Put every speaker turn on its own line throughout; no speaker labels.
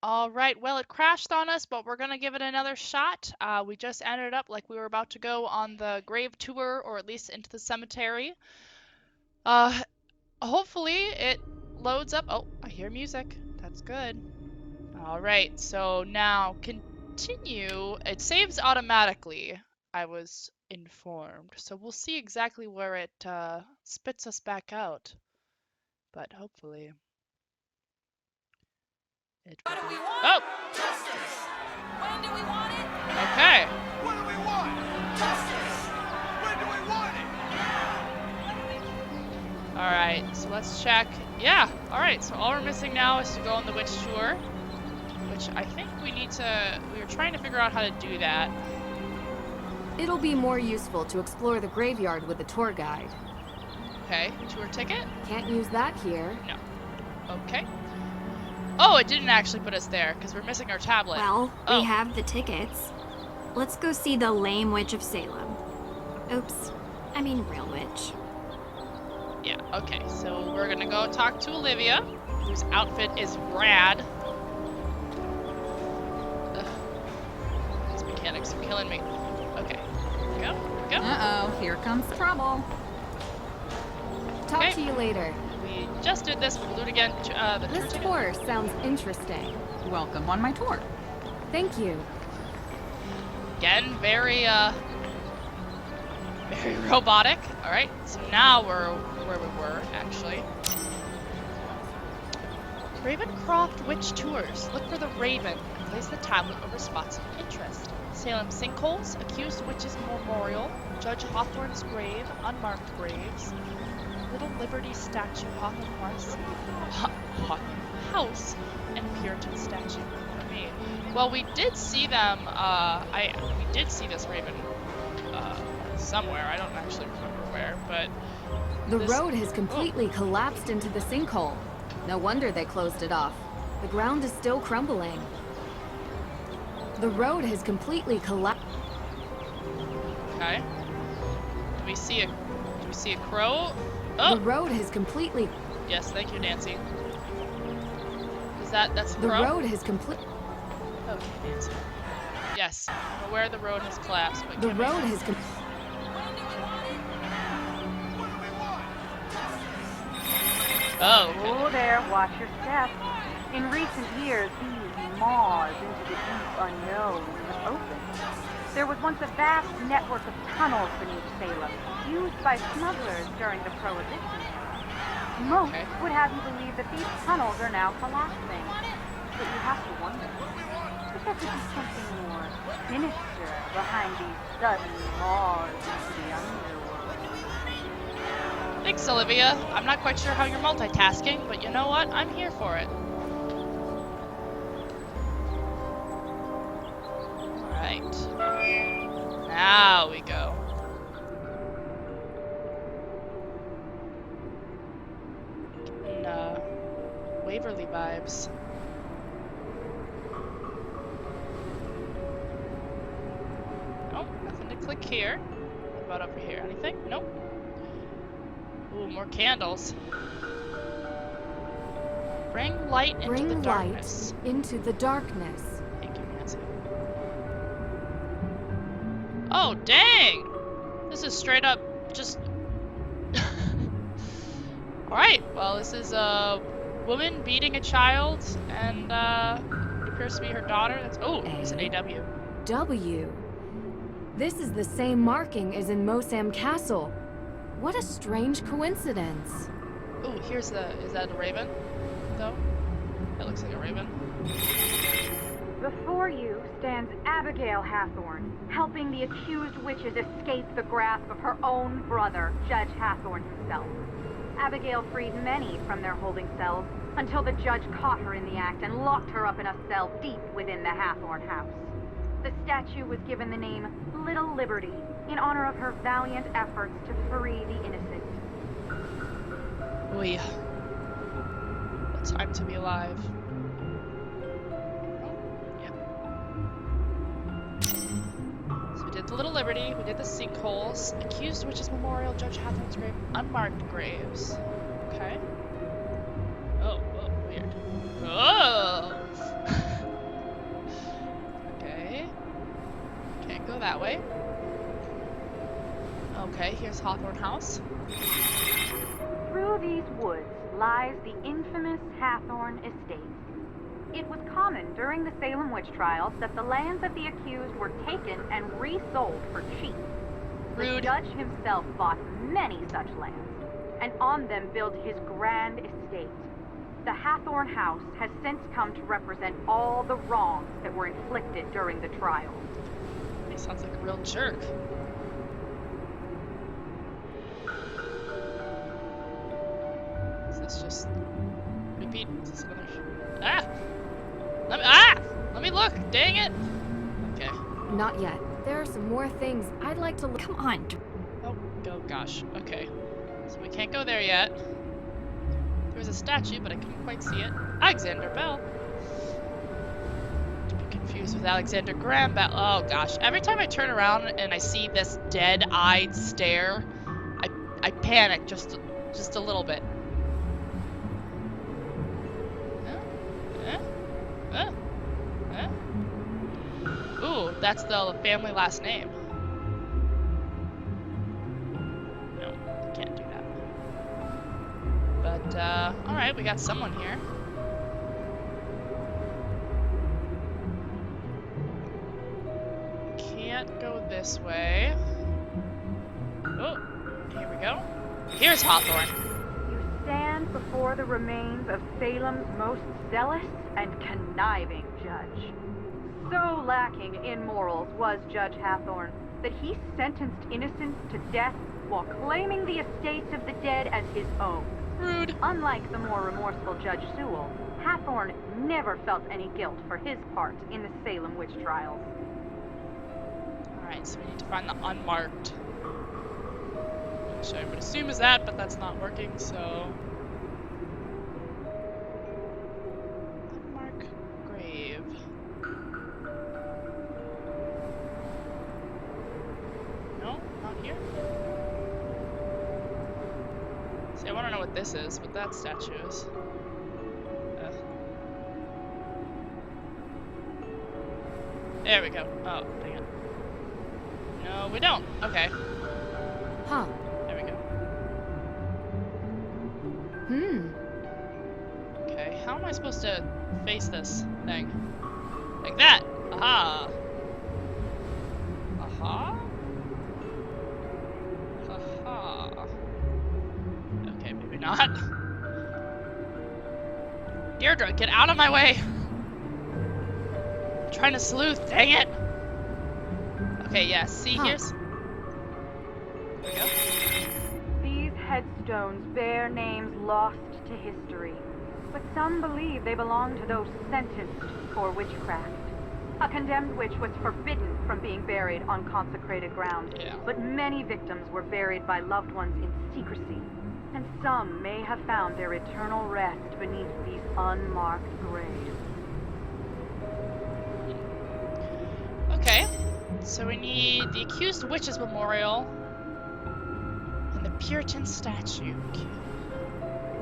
All right, well, it crashed on us, but we're gonna give it another shot. We just ended up like we were about to go on the grave tour, or at least into the cemetery. Uh, Hopefully it loads up. Oh, I hear music. That's good. All right, so now continue. It saves automatically, I was informed. So we'll see exactly where it spits us back out. But hopefully it will be. Oh!
Justice! When do we want it?
Okay.
What do we want? Justice! When do we want it?
All right, so let's check. Yeah, all right, so all we're missing now is to go on the witch tour, which I think we need to, we were trying to figure out how to do that.
It'll be more useful to explore the graveyard with a tour guide.
Okay, tour ticket?
Can't use that here.
No. Okay. Oh, it didn't actually put us there, because we're missing our tablet.
Well,
Oh.
we have the tickets. Let's go see the lame witch of Salem. Oops. I mean real witch.
Yeah, okay, so we're gonna go talk to Olivia, whose outfit is rad. Ugh. These mechanics are killing me. Okay, go, go.
Uh-oh, here comes trouble.
Talk
Okay.
to you later.
We just did this, we'll do it again. The tour
This
ticket.
tour sounds interesting.
Welcome on my tour.
Thank you.
Again, very robotic. All right, so now we're where we were, actually. Ravencroft Witch Tours. Look for the Raven and place the tablet over spots of interest. Salem sinkholes, accused witches memorial, Judge Hawthorne's grave, unmarked graves, Little Liberty statue, Hawthorne House, and Puritan statue. For me. Well, we did see them. We did see this Raven somewhere. I don't actually remember where, but
The road has completely collapsed into the sinkhole. No wonder they closed it off. The ground is still crumbling. The road has completely collapsed.
Okay. Do we see a crow? Oh,
The road has completely.
yes, thank you, Nancy. That's the
The
crow?
road has complete.
Okay, Nancy. Yes, I'm aware the road has collapsed, but
The
give me-
road has.
Oh, okay.
Oh there, watch your step. In recent years, these maws into the deep unknown have opened. There was once a vast network of tunnels beneath Salem, used by smugglers during the Prohibition era. Most
Okay.
would have you believe that these tunnels are now collapsing. But you have to wonder if there could be something more sinister behind these sudden maws into the underworld.
Thanks, Olivia. I'm not quite sure how you're multitasking, but you know what? I'm here for it. Alright. Now we go. Getting, Waverly vibes. Nope, nothing to click here. What about over here? Anything? Nope. Ooh, more candles. Bring light into the
Bring
darkness.
light into the darkness.
Thank you, Nancy. Oh, dang! This is straight up just... Alright, well, this is a woman beating a child, and it appears to be her daughter. That's... Oh, it's an AW.
W. This is the same marking as in Mosam Castle. What a strange coincidence.
Oh, here's the... Is that a raven, though? That looks like a raven.
Before you stands Abigail Hathorne, helping the accused witches escape the grasp of her own brother, Judge Hathorne himself. Abigail freed many from their holding cells until the judge caught her in the act and locked her up in a cell deep within the Hathorne house. The statue was given the name Little Liberty in honor of her valiant efforts to free the innocent.
Oy. What time to be alive. So we did the Little Liberty, we did the sinkholes, accused witches memorial, Judge Hathorne's grave, unmarked graves. Okay. Oh, whoa, weird. Oh! that way. Okay, here's Hawthorne House.
Through these woods lies the infamous Hathorne Estate. It was common during the Salem witch trials that the lands of the accused were taken and resold for cheap. The
Rude.
judge himself bought many such lands, and on them built his grand estate. The Hathorne House has since come to represent all the wrongs that were inflicted during the trial.
He sounds like a real jerk. Is this just repeat? Is this another? Let me look. Dang it. Okay.
Not yet. There are some more things I'd like to look.
Come on.
Oh gosh. Okay. So we can't go there yet. There was a statue, but I couldn't quite see it. Alexander Bell. To be confused with Alexander Graham Bell. Oh gosh. Every time I turn around and I see this dead-eyed stare, I panic just a little bit. Ooh, that's the family last name. No, can't do that. But, alright, we got someone here. Can't go this way. Oh, here we go. Here's Hawthorne.
You stand before the remains of Salem's most zealous and conniving judge. So lacking in morals was Judge Hathorne that he sentenced innocents to death while claiming the estates of the dead as his own.
Rude.
Unlike the more remorseful Judge Sewell, Hathorne never felt any guilt for his part in the Salem witch trials.
Alright, so we need to find the unmarked. Which I would assume is that, but that's not working, so... Unmarked grave. No, not here. See, I want to know what this is, what that statue is. There we go. Oh, dang it. No, we don't. Okay.
Huh.
There we go. Okay, how am I supposed to face this thing? Like that! Aha! Aha? Aha. Okay, maybe not. Deirdre, get out of my way! I'm trying to sleuth, dang it! Okay, yeah, see, here's... There we go.
These headstones bear names lost to history, but some believe they belong to those sentenced for witchcraft. A condemned witch was forbidden from being buried on consecrated ground, but many victims were buried by loved ones in secrecy, and some may have found their eternal rest beneath these unmarked graves.
Okay, so we need the accused witch's memorial and the Puritan statue.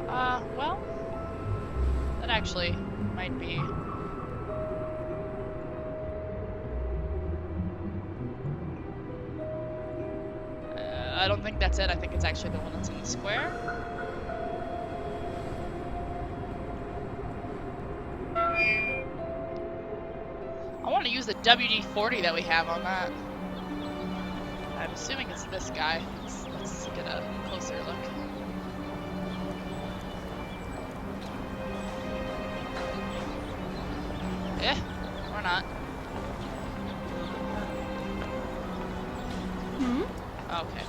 Well, that actually might be. I don't think that's it. I think it's actually the one that's in the square. I want to use the WD-40 that we have on that. I'm assuming it's this guy. Let's get a closer look. Or not. Okay.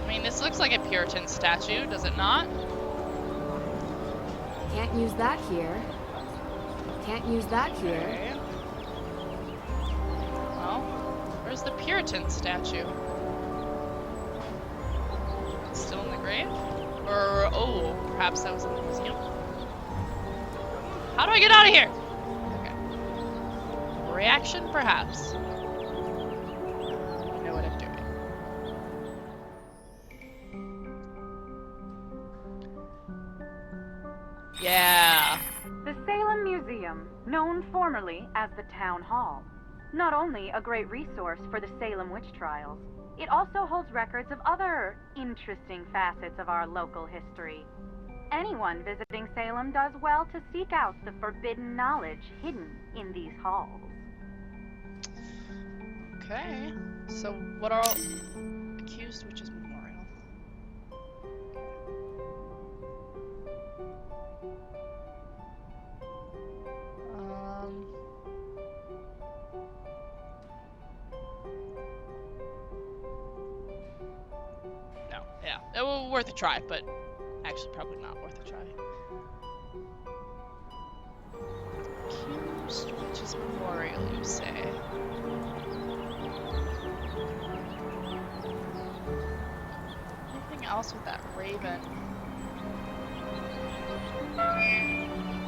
I mean, this looks like a Puritan statue, does it not?
Can't use that here. Can't use that here.
Okay. Well, where's the Puritan statue? It's still in the grave? Or, oh, perhaps that was in the museum? How do I get out of here? Okay. Reaction, perhaps. I know what I'm doing. Yeah.
The Salem Museum, known formerly as the Town Hall. Not only a great resource for the Salem witch trials, it also holds records of other interesting facets of our local history. Anyone visiting Salem does well to seek out the forbidden knowledge hidden in these halls.
Okay. So what are accused witches memorial? No. Yeah. It was worth a try, but actually probably not worth a try. Accused witches memorial, you say? Anything else with that raven?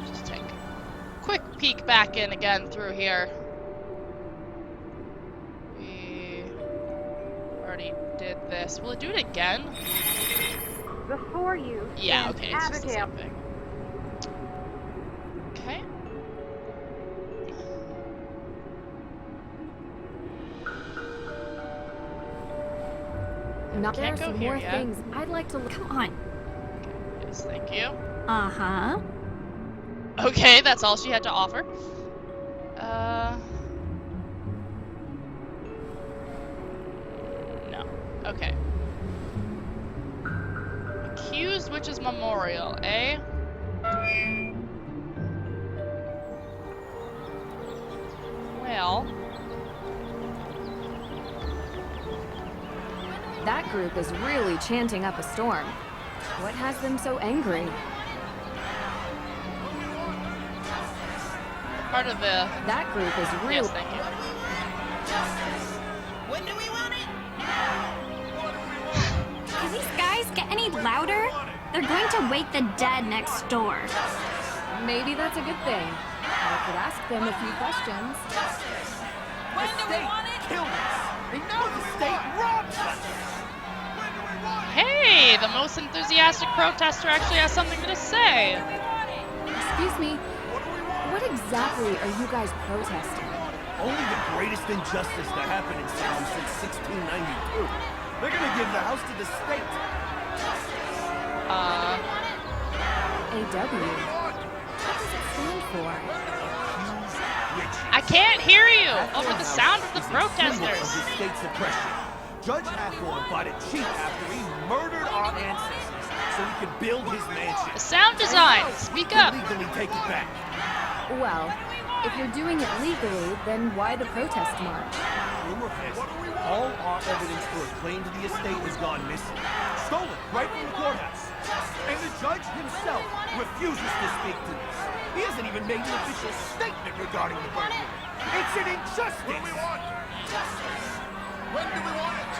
Just take a quick peek back in again through here. We already did this. Will it do it again?
Before you
Yeah,
stands
okay, it's just the
Abigail.
same thing. Okay.
Now
Can't
there are
go
some
here
more
yet.
things I'd like to look.
Come on.
Yes, thank you.
Uh-huh.
Okay, that's all she had to offer. No. Okay. Accused Witches Memorial, eh? Well,
That group is really chanting up a storm. What has them so angry?
part of the...
That group is
Yes,
really...
thank you.
When do we want it?
Can these guys get any louder? They're going to wake the dead next door.
Maybe that's a good thing. I could ask them a few questions.
When do we want it? Killed us. And now the state robs us. When do we want it?
Hey, the most enthusiastic protester actually has something to say.
Excuse me, what exactly are you guys protesting?
Only the greatest injustice that happened in Salem since 1692. They're gonna give the house to the state.
AW. What does it stand for?
I can't hear you over the
House
sound of the
is a symbol
protesters.
of the state suppression. Judge Hathorne bought it cheap after he murdered our ancestors so he could build his mansion.
The sound design, speak up.
Legally take it back.
Well, if you're doing it legally, then why the protest march?
Rumor has it, all our evidence for a claim to the estate has gone missing. Stolen right from the courthouse. And the judge himself refuses to speak to this. He hasn't even made an official statement regarding the burglary. It's an injustice! What do we want?
When do we want it?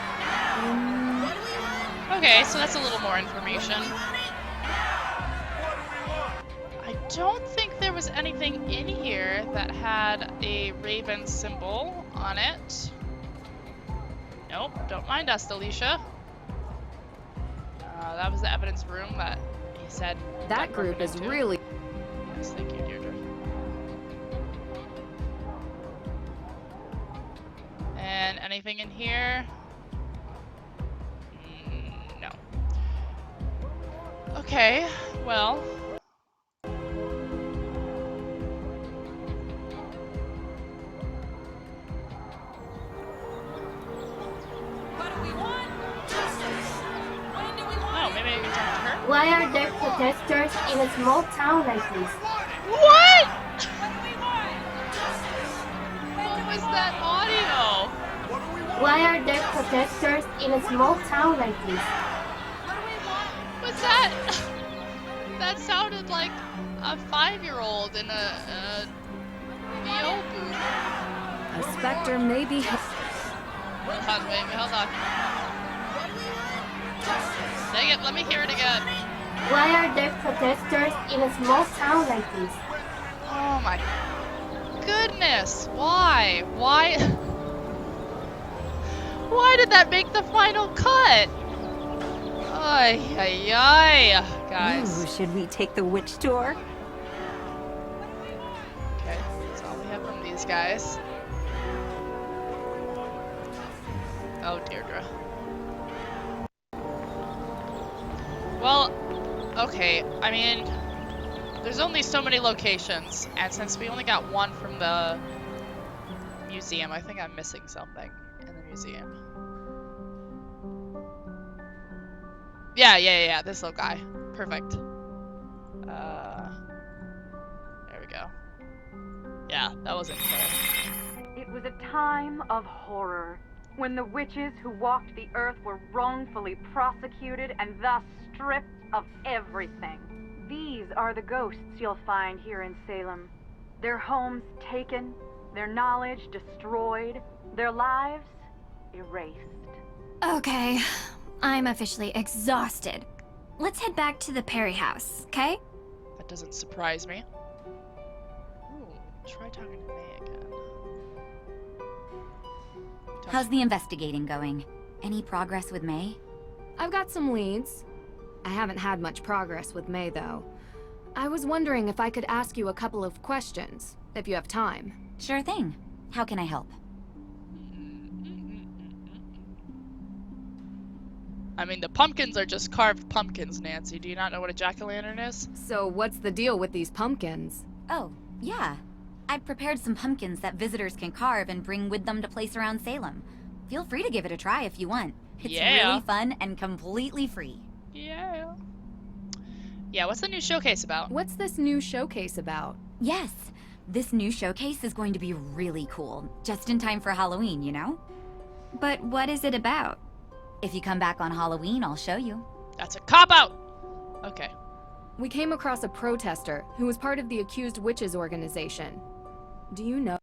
Okay, so that's a little more information. I don't think there was anything in here that had a raven symbol on it. Nope, don't mind us, Alicia. That was the evidence room that he said
That
got
group
broken
is
into.
really...
Yes, thank you, Deirdre. And anything in here? No. Okay, well.
What do we want? When do we want
Oh, maybe I can talk to her.
Why are there protesters in a small town like this?
What?
What do we want?
What was that audio?
What do we want?
Why are there protesters in a small town like this?
Was that? That sounded like a 5-year-old in a VO booth.
A specter may be...
Hold on, baby, hold on. Dang it, let me hear it again.
Why are there protesters in a small town like this?
Oh my goodness, why? Why? Why did that make the final cut? Ay, ay, ay. Guys.
Ooh, should we take the witch tour?
Okay, that's all we have from these guys. Oh, Deirdre. Well, okay, I mean, there's only so many locations, and since we only got one from the museum, I think I'm missing something in the museum. Yeah, this little guy. Perfect. There we go. Yeah, that wasn't clear.
It was a time of horror, when the witches who walked the earth were wrongfully prosecuted and thus stripped of everything. These are the ghosts you'll find here in Salem. Their homes taken, their knowledge destroyed, their lives erased.
Okay, I'm officially exhausted. Let's head back to the Perry house, okay?
That doesn't surprise me. Ooh, try talking to May again.
How's the investigating going? Any progress with May?
I've got some leads. I haven't had much progress with May, though. I was wondering if I could ask you a couple of questions, if you have time.
Sure thing. How can I help?
I mean, the pumpkins are just carved pumpkins, Nancy. Do you not know what a jack-o'-lantern is?
So what's the deal with these pumpkins?
Oh, yeah. I've prepared some pumpkins that visitors can carve and bring with them to place around Salem. Feel free to give it a try if you want. It's really fun and completely free.
Yeah. Yeah, what's the new showcase about?
What's this new showcase about?
Yes, this new showcase is going to be really cool. Just in time for Halloween, you know?
But what is it about?
If you come back on Halloween, I'll show you.
That's a cop-out! Okay.
We came across a protester who was part of the Accused Witches organization. Do you know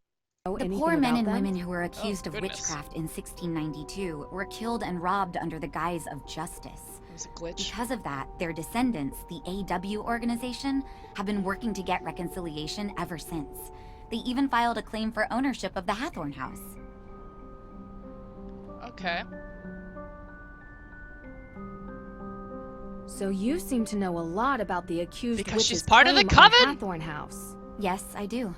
The
anything
poor men
about
and
them?
women who were accused of
goodness.
witchcraft in 1692 were killed and robbed under the guise of justice.
It was a glitch.
Because of that, their descendants, the AW organization, have been working to get reconciliation ever since. They even filed a claim for ownership of the Hathorn house.
Okay.
So you seem to know a lot about the Accused
Because
Witches
she's part of the
claim on
coven?
Hathorn house.
Yes, I do.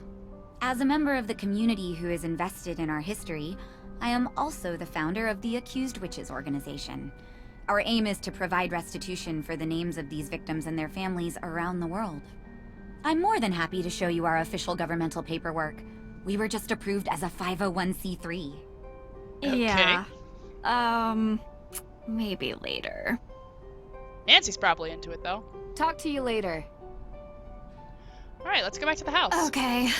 As a member of the community who is invested in our history, I am also the founder of the Accused Witches organization. Our aim is to provide restitution for the names of these victims and their families around the world. I'm more than happy to show you our official governmental paperwork. We were just approved as a 501c3.
Okay.
Yeah. Maybe later.
Nancy's probably into it, though.
Talk to you later.
Alright, let's go back to the house.
Okay,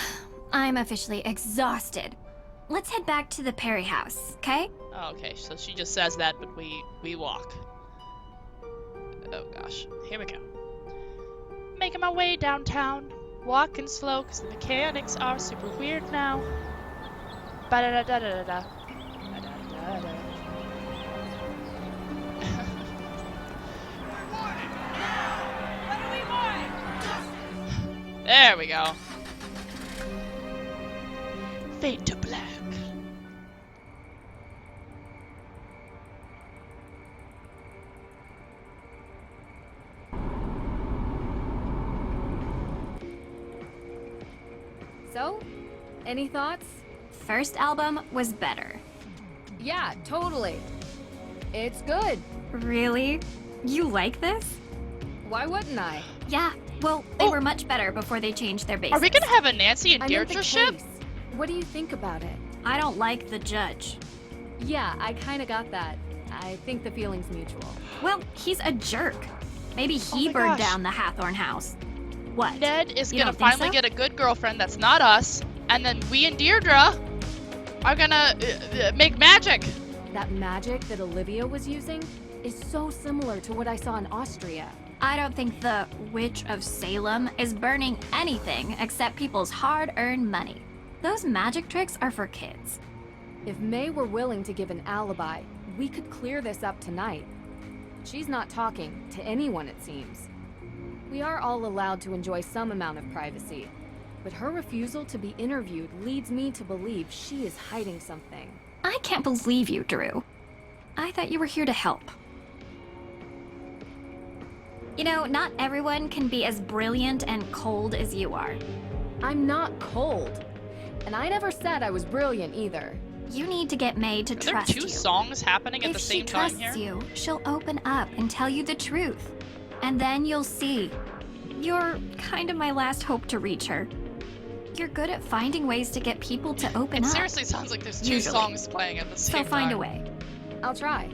I'm officially exhausted. Let's head back to the Perry house, okay?
Oh, okay, so she just says that, but we walk. Oh gosh, here we go. Making my way downtown, walking slow because the mechanics are super weird now. Ba-da-da-da-da-da-da. Ba-da-da-da. There we go. Fade to black.
So, any thoughts?
First album was better.
Yeah, totally. It's good.
Really? You like this?
Why wouldn't I?
Yeah, well, they were much better before they changed their bases.
Are we gonna have a Nancy and
I meant the
Deirdre ship?
case. What do you think about it?
I don't like the judge.
Yeah, I kinda got that. I think the feeling's mutual.
Well, he's a jerk. Maybe
Oh
he
my
burned
gosh.
down the Hathorn house. What?
Ned is
You
gonna
don't think
finally
so?
get a good girlfriend that's not us, and then we and Deirdre are gonna make magic.
That magic that Olivia was using is so similar to what I saw in Austria.
I don't think the Witch of Salem is burning anything except people's hard-earned money. Those magic tricks are for kids.
If May were willing to give an alibi, we could clear this up tonight. She's not talking to anyone, it seems. We are all allowed to enjoy some amount of privacy, but her refusal to be interviewed leads me to believe she is hiding something.
I can't believe you, Drew. I thought you were here to help. You know, not everyone can be as brilliant and cold as you are.
I'm not cold. And I never said I was brilliant either.
You need to get May to
Are there
trust
two
you.
songs happening at
If
the
she
same time
trusts
here?
you, she'll open up and tell you the truth. And then you'll see. You're kind of my last hope to reach her. You're good at finding ways to get people to open
It
up.
seriously sounds like there's two
Usually.
songs playing at the
So
same time.
find a way.
I'll try.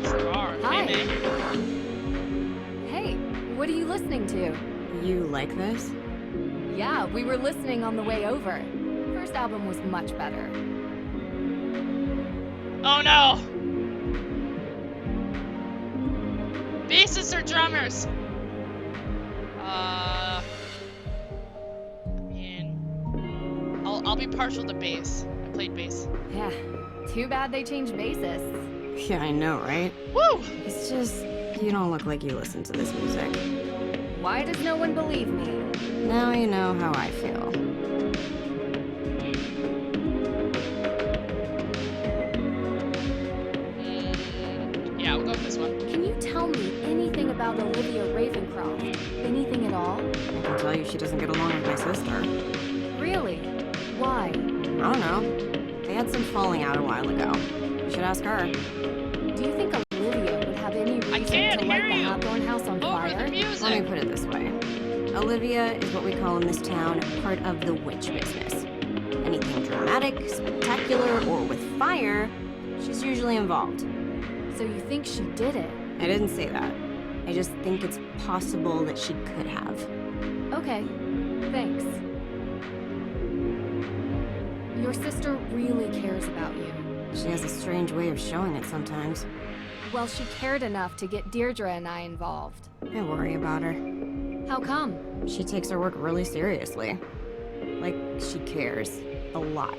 Sure are.
Hi.
Hey, May.
Hey, what are you listening to?
You like this?
Yeah, we were listening on the way over. First album was much better.
Oh no! Bassists or drummers? I mean, I'll be partial to bass. I played bass.
Yeah, too bad they changed bassists.
Yeah, I know, right?
Woo!
It's just, you don't look like you listen to this music.
Why does no one believe me?
Now you know how I feel.
Yeah, we'll go with this one.
Can you tell me anything about Olivia Ravencroft? Anything at all?
I can tell you she doesn't get along with my sister.
Really? Why?
I don't know. They had some falling out a while ago. You should ask her.
Do you think Olivia would have any reason
can't
to light
hear
the
you.
Hathorn house on
Over
fire?
the music.
Let me put it this way. Olivia is what we call in this town part of the witch business. Anything dramatic, spectacular, or with fire, she's usually involved.
So you think she did it?
I didn't say that. I just think it's possible that she could have.
Okay, thanks. Your sister really cares about you.
She has a strange way of showing it sometimes.
Well, she cared enough to get Deirdre and I involved.
I worry about her.
How come?
She takes her work really seriously. Like, she cares. A lot.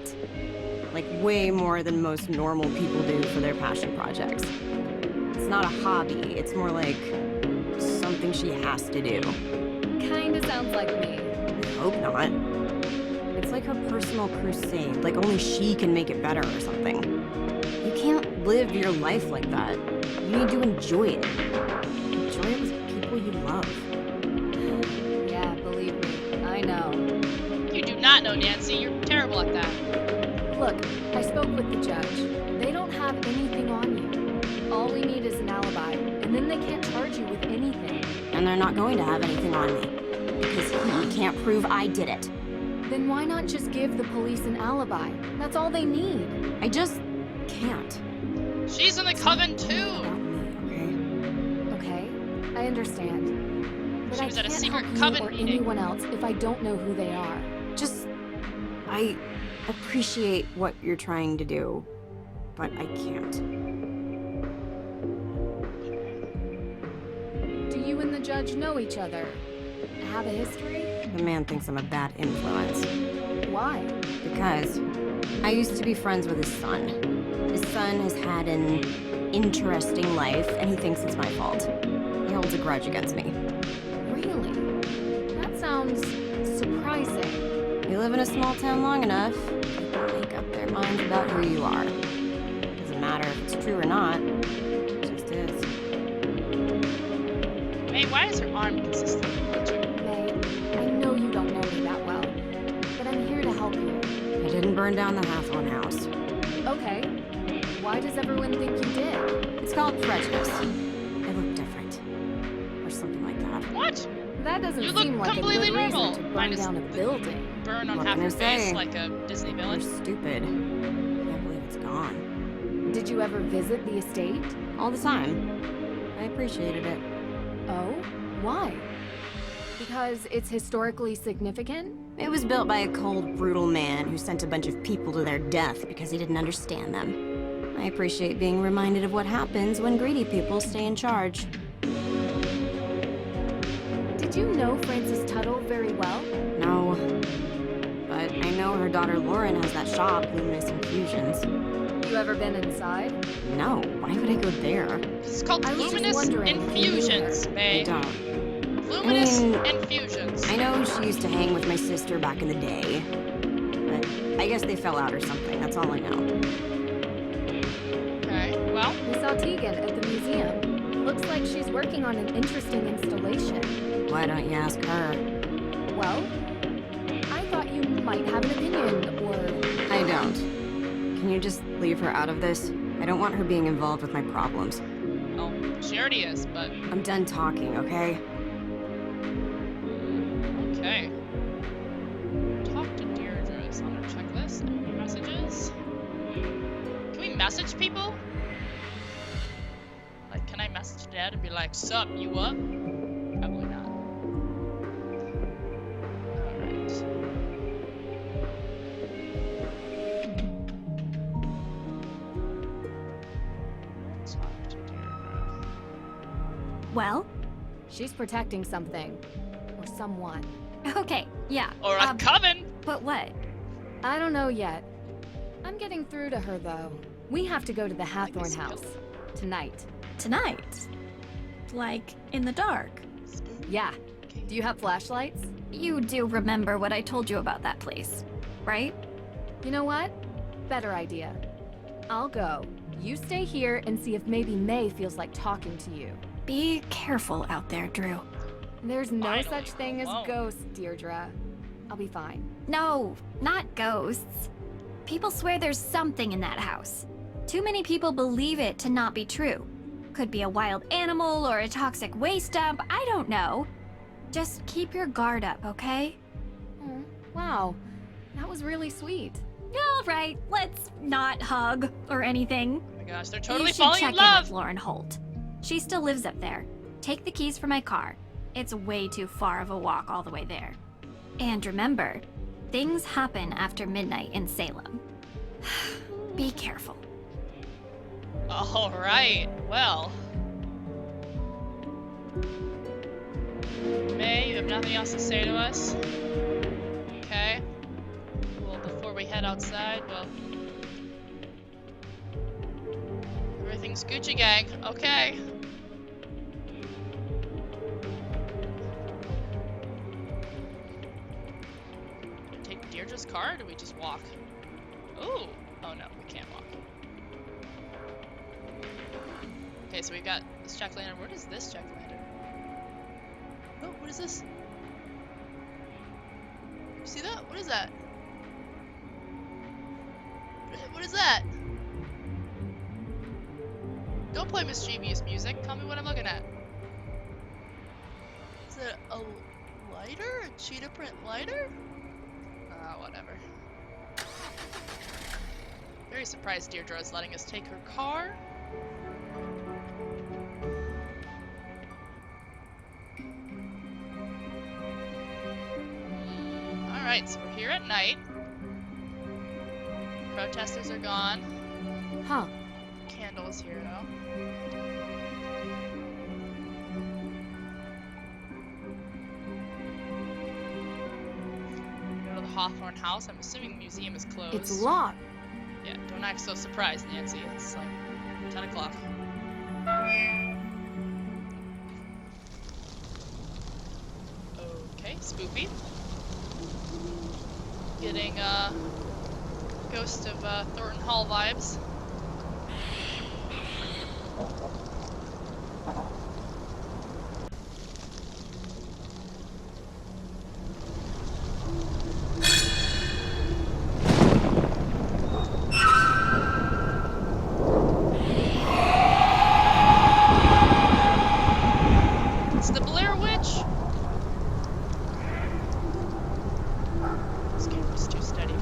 Like, way more than most normal people do for their passion projects. It's not a hobby, it's more like something she has to do.
Kinda sounds like me.
I hope not. It's like her personal crusade, like only she can make it better or something. You can't live your life like that. You need to enjoy it. Enjoy it with people you love.
Yeah, believe me, I know.
You do not know, Nancy. You're terrible at that.
Look, I spoke with the judge. They don't have anything on you. All we need is an alibi, and then they can't charge you with anything.
And they're not going to have anything on me. Because he can't prove I did it.
Then why not just give the police an alibi? That's all they need.
I just can't.
She's in the coven
About
too.
me,
Okay, I understand. But
She
I
was at a
can't
secret
help you
coven
or
meeting.
anyone else if I don't know who they are.
okay? Just, I appreciate what you're trying to do, but I can't.
Do you and the judge know each other? Have a history?
The man thinks I'm a bad influence.
Why?
Because I used to be friends with his son. His son has had an interesting life, and he thinks it's my fault. He holds a grudge against me.
Really? That sounds surprising.
You live in a small town long enough, people make up their minds about who you are. Doesn't matter if it's true or not. It just is.
Hey, why is her arm consistently glitching?
May, I know you don't know me that well, but I'm here to help you.
I didn't burn down the Hathorn house.
Okay. Why does everyone think you did?
It's called prejudice. I look different. Or something like that.
What?
That doesn't
You look
seem like a
completely
good reason
normal.
to burn
Minus
down a
the
building.
Burn on
What
half
can
your
I
face
say?
like a Disney
You're
villain.
stupid. I can't believe it's gone.
Did you ever visit the estate?
All the time. I appreciated it.
Oh? Why? Because it's historically significant?
It was built by a cold, brutal man who sent a bunch of people to their death because he didn't understand them. I appreciate being reminded of what happens when greedy people stay in charge.
Did you know Frances Tuttle very well?
No. But I know her daughter Lauren has that shop, Luminous Infusions.
You ever been inside?
No, why would I go there?
It's called
I was just
Luminous
wondering if you knew
Infusions,
her.
I
May.
don't.
Luminous
I mean,
Infusions.
I know she used to hang with my sister back in the day. But I guess they fell out or something, that's all I know.
Okay, well,
We saw Tegan at the museum. Looks like she's working on an interesting installation.
Why don't you ask her?
Well, I thought you might have an opinion, or...
I don't. Can you just leave her out of this? I don't want her being involved with my problems.
oh, she already is, but
I'm done talking, okay?
okay. Talk to Deirdre. So I'm gonna check this. Messages. Can we message people? Like, can I message Dad and be like, "Sup, you up?" Probably not. Alright. Talk to Deirdre.
Well,
She's protecting something. Or someone.
okay, yeah.
Or a coven!
But what?
I don't know yet. I'm getting through to her, though. We have to go to the Hathorn house. Tonight.
Tonight? Like, in the dark?
Yeah. Do you have flashlights?
You do remember what I told you about that place, right?
You know what? Better idea. I'll go. You stay here and see if maybe May feels like talking to you.
Be careful out there, Drew.
There's no
Finally,
such thing as
alone.
ghosts, Deirdre. I'll be fine.
No, not ghosts. People swear there's something in that house. Too many people believe it to not be true. Could be a wild animal or a toxic waste dump, I don't know. Just keep your guard up, okay?
Oh, wow. That was really sweet.
All right, let's not hug or anything.
Oh my gosh, they're totally
you should
falling
check
in love!
with Lauren Holt. She still lives up there. Take the keys for my car. It's way too far of a walk all the way there. And remember, things happen after midnight in Salem. Be careful.
Alright, well. May, you have nothing else to say to us? Okay. Well, before we head outside, well... everything's Gucci gang. Okay. Do we take Deirdre's car, or do we just walk? Ooh! Oh no, we can't walk. Okay, so we've got this jack-o'-lantern. What is this jack-o'-lantern? Oh, what is this? You see that? What is that? What is that? Don't play mischievous music. Tell me what I'm looking at. Is it a lighter? A cheetah print lighter? Whatever. Very surprised Deirdre is letting us take her car. Alright, so we're here at night. Protesters are gone.
Huh.
Candles here though. Go to the Hawthorne house. I'm assuming the museum is closed.
It's locked.
Yeah, don't act so surprised, Nancy. It's like 10 o'clock. Okay, spoopy. Getting Ghost of Thornton Hall vibes. It's the Blair Witch. This camera's too steady.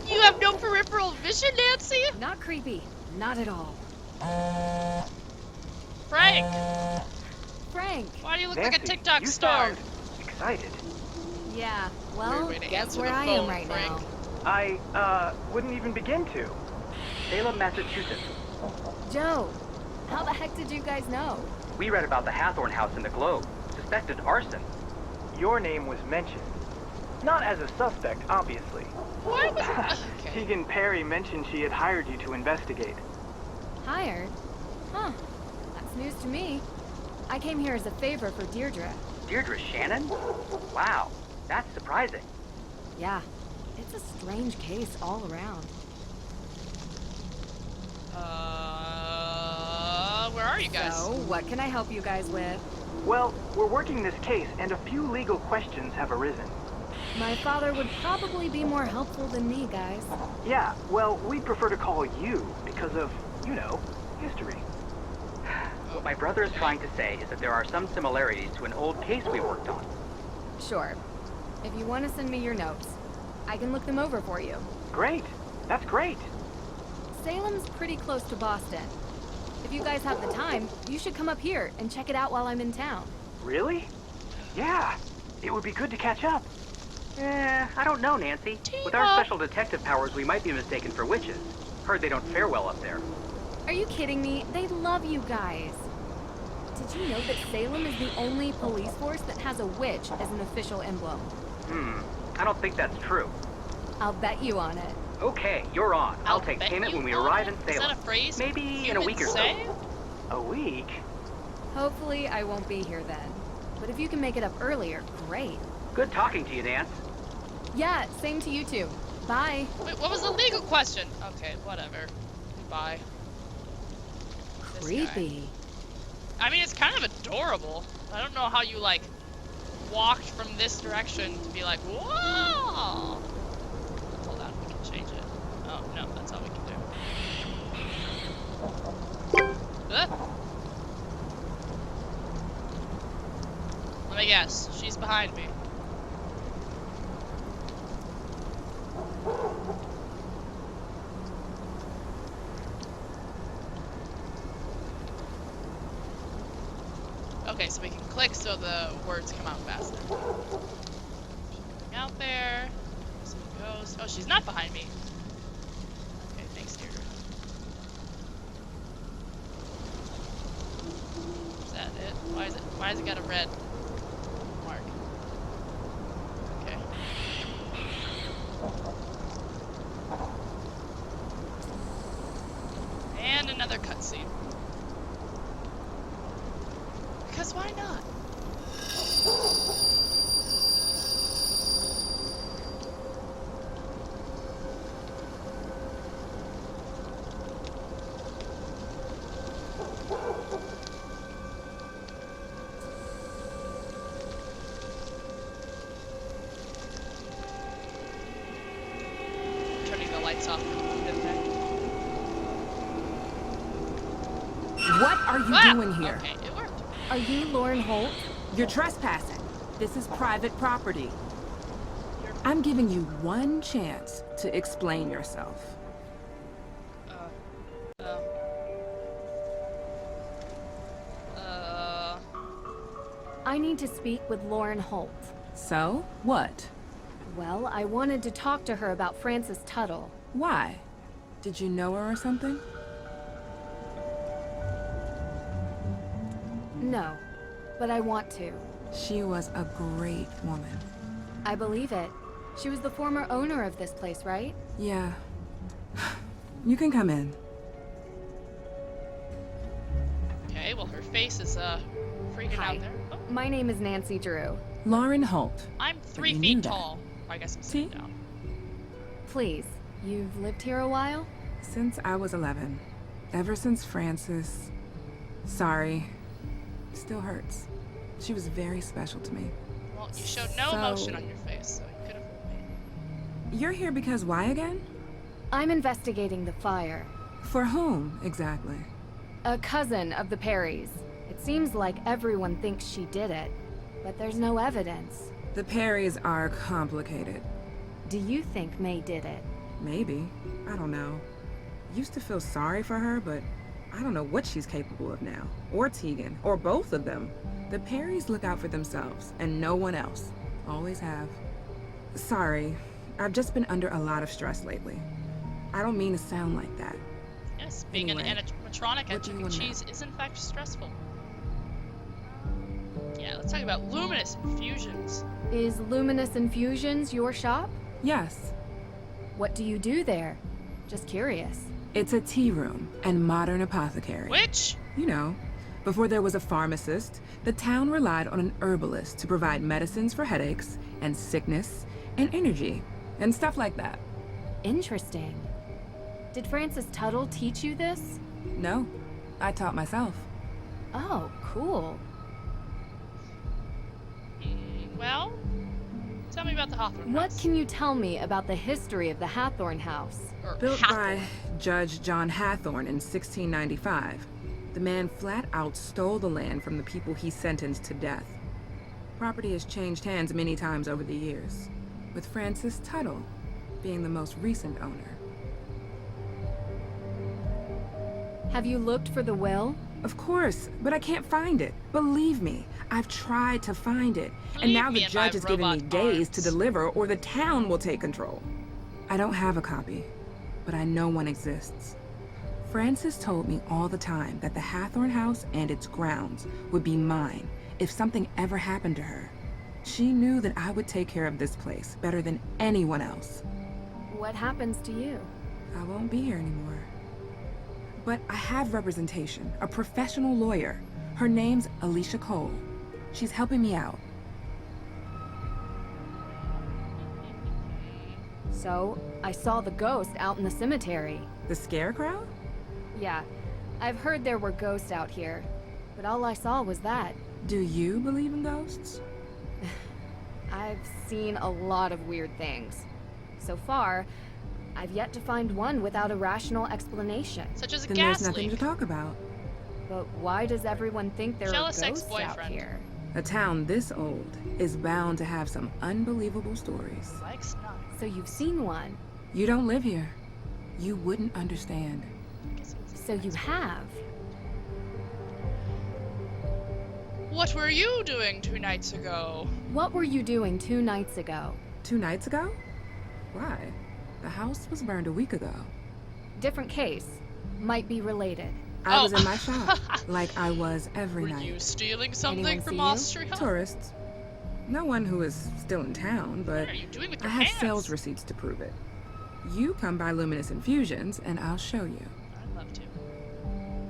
You have no peripheral vision, Nancy?
Not creepy. Not at all.
Frank,
Frank!
why do you look
Nancy,
like a TikTok
you
star?
sound excited.
Yeah, well,
way to
guess
answer
where
the
I am
phone,
right
Frank.
now.
I wouldn't even begin to. Salem, Massachusetts.
Joe, how the heck did you guys know?
We read about the Hathorn house in the Globe. Suspected arson.
Your name was mentioned. Not as a suspect, obviously.
Why was
Tegan Perry mentioned she had hired you to investigate.
Hired? Huh. That's news to me. I came here as a favor for Deirdre.
Deirdre Shannon? Wow, that's surprising.
Yeah, it's a strange case all around.
Where are you guys?
So, what can I help you guys with?
Well, we're working this case, and a few legal questions have arisen.
My father would probably be more helpful than me, guys.
Yeah, well, we prefer to call you because of, you know, history.
What my brother is trying to say is that there are some similarities to an old case we worked on.
Sure. If you want to send me your notes, I can look them over for you.
Great. That's great.
Salem's pretty close to Boston. If you guys have the time, you should come up here and check it out while I'm in town.
Really? Yeah. It would be good to catch up.
I don't know, Nancy. With our special detective powers, we might be mistaken for witches. Heard they don't fare well up there.
Are you kidding me? They love you guys. Did you know that Salem is the only police force that has a witch as an official emblem?
I don't think that's true.
I'll bet you on it.
Okay, you're on. I'll take payment when we arrive in Salem.
Is that a phrase?
Maybe in a week or so.
A week?
Hopefully I won't be here then. But if you can make it up earlier, great.
Good talking to you, Nance.
Yeah, same to you two. Bye.
Wait, what was the legal question? Okay, whatever. Bye.
Creepy.
I mean, it's kind of adorable. I don't know how you, like, walked from this direction to be like, whoa! Hold on, we can change it. Oh, no, that's all we can do. Let me guess, she's behind me. Okay, so we can click so the words come out faster. She's coming out there. So it goes. Oh, she's not behind me. Okay, thanks, Deirdre. Is that it? Why has it got a red mark? Okay. And another cutscene. Because why not? Turning the lights off.
What are you doing here?
Okay, it worked.
Are you Lauren Holt?
You're trespassing. This is private property. I'm giving you one chance to explain yourself.
I need to speak with Lauren Holt.
So, what?
Well, I wanted to talk to her about Frances Tuttle.
Why? Did you know her or something?
No, but I want to.
She was a great woman.
I believe it. She was the former owner of this place, right?
Yeah. You can come in.
Okay, well her face is freaking
Hi.
out there. Oh,
My name is Nancy Drew.
Lauren Holt.
I'm 3
you
feet
knew that.
tall. I guess I'm sitting down.
Please, you've lived here a while?
Since I was 11. Ever since Frances. Sorry. Still hurts. She was very special to me.
Well, you showed no emotion on your face, so you could have fooled me.
You're here because why again?
I'm investigating the fire.
For whom, exactly?
A cousin of the Perrys. It seems like everyone thinks she did it, but there's no evidence.
The Perrys are complicated.
Do you think May did it?
Maybe. I don't know. Used to feel sorry for her, but I don't know what she's capable of now. Or Tegan. Or both of them. The Perrys look out for themselves, and no one else. Always have. Sorry. I've just been under a lot of stress lately. I don't mean to sound like that.
Yes, being
Anyway,
an animatronic at
do you
Chuck E.
wanna
Cheese is in fact stressful. Yeah, let's talk about luminous infusions.
Is Luminous Infusions your shop?
Yes.
What do you do there? Just curious.
It's a tea room and modern apothecary.
Which?
You know, before there was a pharmacist, the town relied on an herbalist to provide medicines for headaches and sickness and energy and stuff like that.
Interesting. Did Francis Tuttle teach you this?
No, I taught myself.
Oh, cool.
Well, tell me about the Hawthorne
What
House.
can you tell me about the history of the Hathorne House?
Built by Judge John Hathorne in 1695. The man flat out stole the land from the people he sentenced to death. Property has changed hands many times over the years, with Francis Tuttle being the most recent owner.
Have you looked for the will?
Of course, but I can't find it. Believe me, I've tried to find it. And now the judge is giving me days to deliver or the town will take control. I don't have a copy, but I know one exists. Frances told me all the time that the Hathorne House and its grounds would be mine if something ever happened to her. She knew that I would take care of this place better than anyone else.
What happens to you?
I won't be here anymore. But I have representation, a professional lawyer. Her name's Alicia Cole. She's helping me out.
So, I saw the ghost out in the cemetery.
The scarecrow?
Yeah, I've heard there were ghosts out here, but all I saw was that.
Do you believe in ghosts?
I've seen a lot of weird things. So far, I've yet to find one without a rational explanation.
Such as a
then
gas
there's nothing
leak.
to talk about.
But why does everyone think there
Jealous
are ghosts out
ex-boyfriend.
here?
A town this old is bound to have some unbelievable stories.
Like snot.
So you've seen one?
You don't live here. You wouldn't understand.
So you have?
What were you doing 2 nights ago?
What were you doing 2 nights ago?
2 nights ago? Why? The house was burned a week ago.
Different case. Might be related.
I was in my shop, like I was every
Were
night.
you stealing something
Anyone
from
see you?
Austria?
Tourists. No one who is still in town, but
What are you doing with
I
your
have
hands?
sales receipts to prove it. You come by Luminous Infusions, and I'll show you.
I'd love to.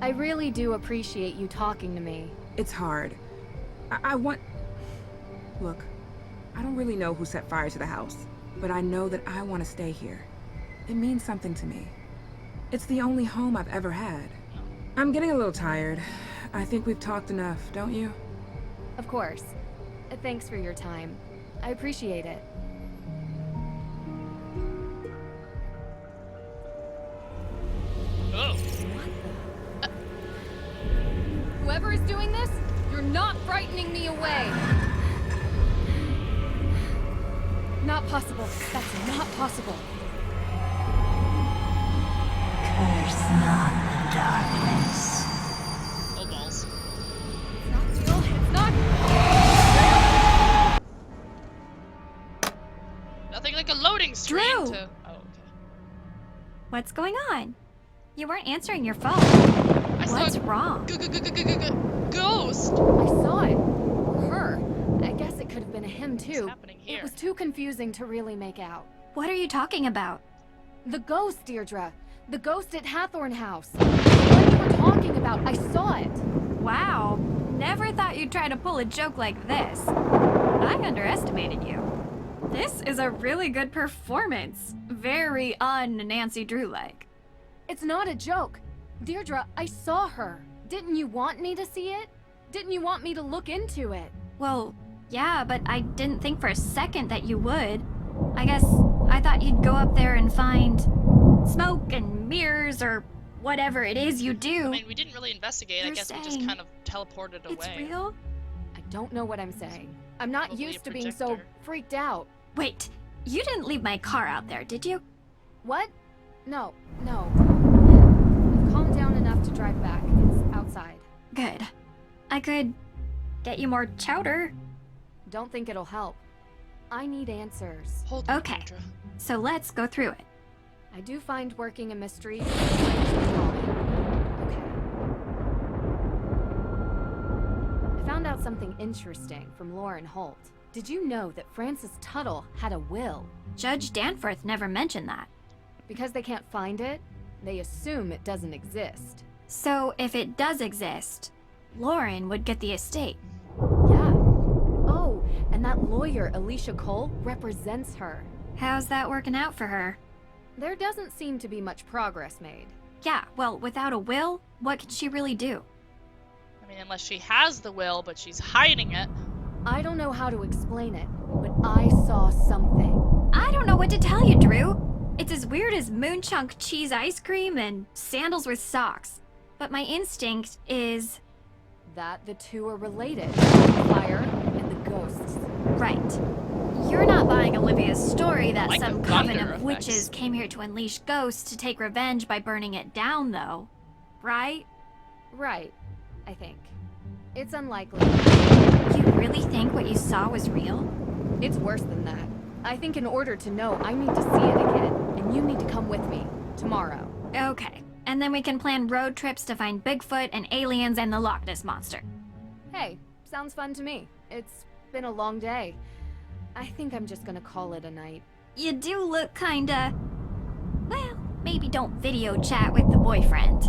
I really do appreciate you talking to me.
It's hard. I want... Look, I don't really know who set fire to the house, but I know that I want to stay here. It means something to me. It's the only home I've ever had. I'm getting a little tired. I think we've talked enough, don't you?
Of course. Thanks for your time. I appreciate it.
Oh.
Whoever is doing this, you're not frightening me away. Not possible. That's not possible.
Curse not the darkness.
Oh, balls.
It's not real. It's not.
Nothing like a loading screen
Drew!
to... Oh, okay.
What's going on? You weren't answering your phone.
I saw
What's
a
wrong?
ghost!
I saw it. Or her. I guess it could have been a him too.
What's happening here?
It was too confusing to really make out.
What are you talking about?
The ghost, Deirdre. The ghost at Hathorne House. The one you were talking about. I saw it.
Wow. Never thought you'd try to pull a joke like this. I underestimated you. This is a really good performance. Very un-Nancy Drew-like.
It's not a joke. Deirdre, I saw her. Didn't you want me to see it? Didn't you want me to look into it?
Well, yeah, but I didn't think for a second that you would. I guess I thought you'd go up there and find smoke and mirrors or whatever it is you do.
I mean, we didn't really investigate. I
You're
guess we just
saying
kind of teleported away.
It's real?
I don't know what I'm saying. I'm not
Probably
used
a
to being so
projector.
freaked out.
Wait, you didn't leave my car out there, did you?
What? No. I've calmed down enough to drive back. It's outside.
Good. I could get you more chowder.
Don't think it'll help. I need answers.
Hold on,
Okay.
Deirdre.
So let's go through it.
I do find working a mystery. Okay. I found out something interesting from Lauren Holt. Did you know that Francis Tuttle had a will?
Judge Danforth never mentioned that.
Because they can't find it, they assume it doesn't exist.
So if it does exist, Lauren would get the estate.
Yeah. Oh, and that lawyer, Alicia Cole, represents her.
How's that working out for her?
There doesn't seem to be much progress made.
Yeah, well, without a will, what can she really do?
I mean, unless she has the will, but she's hiding it.
I don't know how to explain it, but I saw something.
I don't know what to tell you, Drew. It's as weird as moon chunk cheese ice cream and sandals with socks. But my instinct is...
that the two are related. The fire and the ghosts.
Right. You're not buying Olivia's story that
Like
some
the
coven
thunder
of witches came here to unleash ghosts to take revenge by burning it down, though. Right?
Right, I think. It's unlikely.
You really think what you saw was real?
It's worse than that. I think in order to know, I need to see it again, and you need to come with me. Tomorrow.
Okay. And then we can plan road trips to find Bigfoot and aliens and the Loch Ness Monster.
Hey, sounds fun to me. It's been a long day. I think I'm just gonna call it a night.
You do look kinda... well, maybe don't video chat with the boyfriend.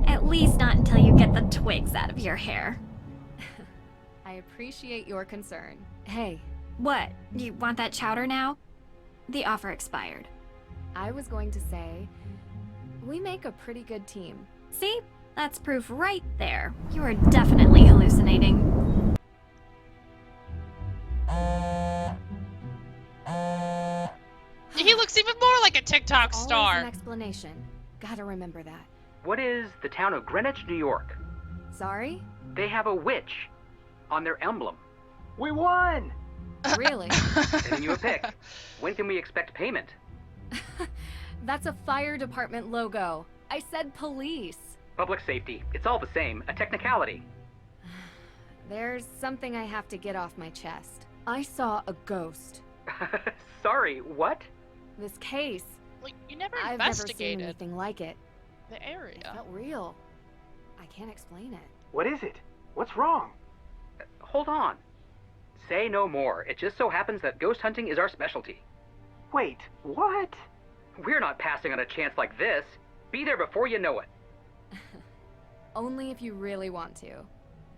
At least not until you get the twigs out of your hair.
I appreciate your concern. Hey.
What? You want that chowder now? The offer expired.
I was going to say, we make a pretty good team.
See? That's proof right there. You are definitely hallucinating.
He looks even more like a TikTok
Always
star.
an explanation. Gotta remember that.
What is the town of Greenwich, New York?
Sorry?
They have a witch on their emblem.
We won!
Really?
Sending you a pic. When can we expect payment?
That's a fire department logo. I said police.
Public safety. It's all the same. A technicality.
There's something I have to get off my chest. I saw a ghost.
Sorry, what?
This case.
Like, you never
I've never seen
investigated
anything like it.
the area.
It felt real. I can't explain it.
What is it? What's wrong?
Hold on. Say no more. It just so happens that ghost hunting is our specialty.
Wait, what?
We're not passing on a chance like this. Be there before you know it.
Only if you really want to.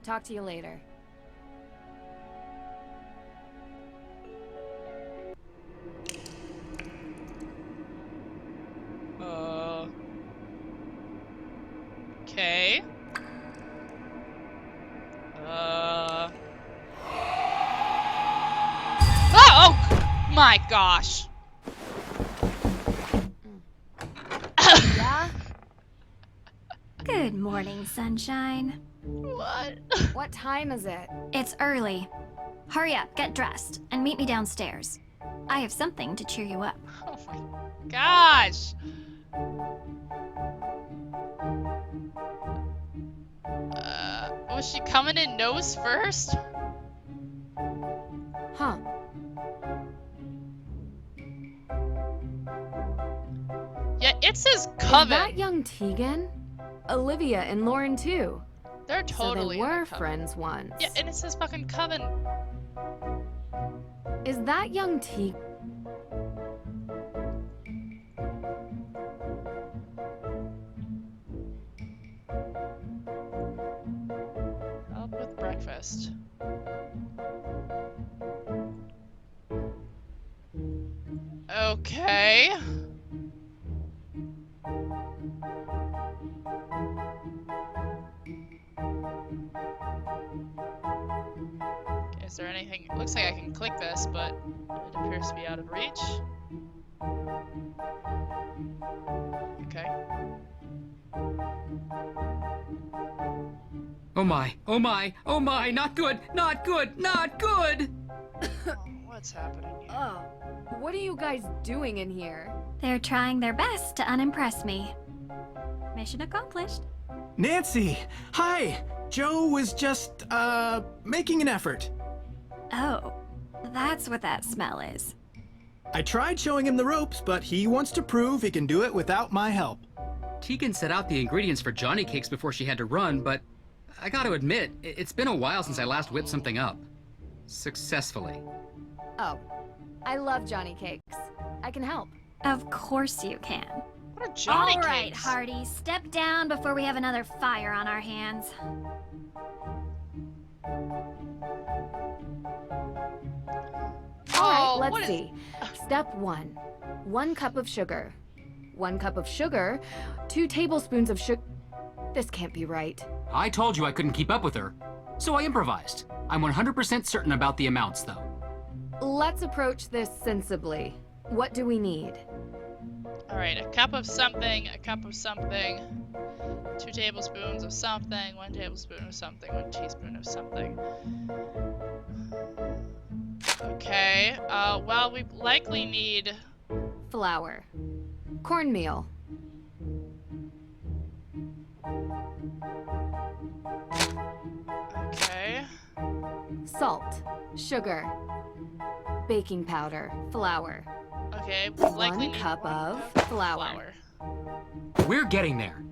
Talk to you later.
Okay. Oh my gosh.
Yeah?
Good morning, sunshine.
What?
What time is it?
It's early. Hurry up, get dressed, and meet me downstairs. I have something to cheer you up.
Oh my gosh. Was she coming in nose first?
Huh.
Yeah, it says
Is
coven.
that young Tegan? Olivia and Lauren too.
They're totally
So they
in a
were
coven.
friends once.
Yeah, and it says fucking coven.
Is that young Tegan?
Help with breakfast. Okay. Is there anything? It looks like I can click this, but it appears to be out of reach. Okay.
Oh my, oh my, oh my, not good, not good, not good!
Oh, what's happening here?
Oh, what are you guys doing in here?
They're trying their best to unimpress me. Mission accomplished.
Nancy! Hi! Joe was just, making an effort.
Oh, that's what that smell is.
I tried showing him the ropes, but he wants to prove he can do it without my help.
Tegan set out the ingredients for Johnny cakes before she had to run, but I gotta admit, it's been a while since I last whipped something up. Successfully.
Oh, I love Johnny Cakes. I can help.
Of course you can.
What are Johnny
All right,
cakes?
Hardy, step down before we have another fire on our hands.
All right,
Oh, what
let's
is-
see. Step 1. 1 cup of sugar. 1 cup of sugar. 2 tablespoons of sugar. This can't be right.
I told you I couldn't keep up with her, so I improvised. I'm 100% certain about the amounts, though.
Let's approach this sensibly. What do we need?
All right, a cup of something, a cup of something, 2 tablespoons of something, 1 tablespoon of something, 1 teaspoon of something. Okay, well, we likely need...
Flour. Cornmeal.
Okay.
Salt. Sugar. Baking powder. Flour.
Okay, we likely
1
need
cup
1
of
cup
flour.
We're getting there.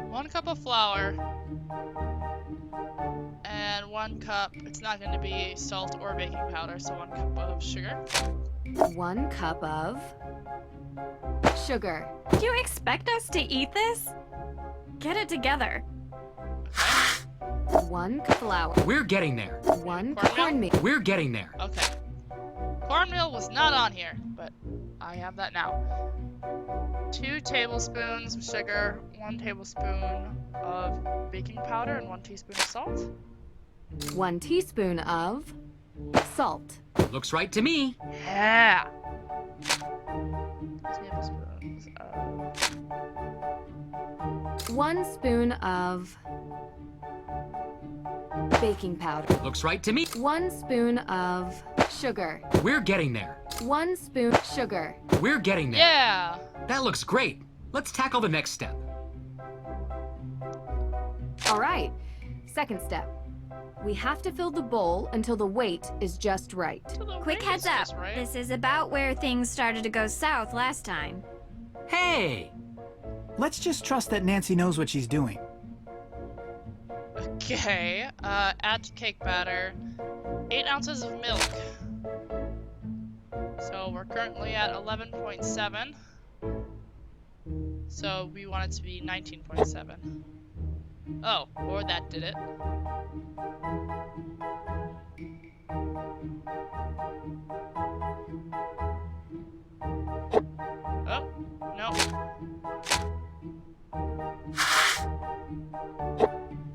1 cup of flour. And 1 cup, it's not going to be salt or baking powder, so 1 cup of sugar.
1 cup of sugar.
Do you expect us to eat this? Get it together.
1 cup flour.
We're getting there.
1 cornmeal.
We're getting there.
Okay. Cornmeal was not on here, but I have that now. 2 tablespoons of sugar, 1 tablespoon of baking powder, and 1 teaspoon of salt.
1 teaspoon of salt.
Looks right to me.
Yeah. Tablespoons of
1 spoon of baking powder.
Looks right to me.
1 spoon of sugar.
We're getting there.
1 spoon sugar.
We're getting there.
Yeah.
That looks great. Let's tackle the next step.
All right. Second step. We have to fill the bowl until the weight is just right.
Quick heads up. This is about where things started to go south last time.
Hey!
Let's just trust that Nancy knows what she's doing.
Okay, add to cake batter 8 ounces of milk. So we're currently at 11.7. So we want it to be 19.7. Oh, or that did it. Oh, no.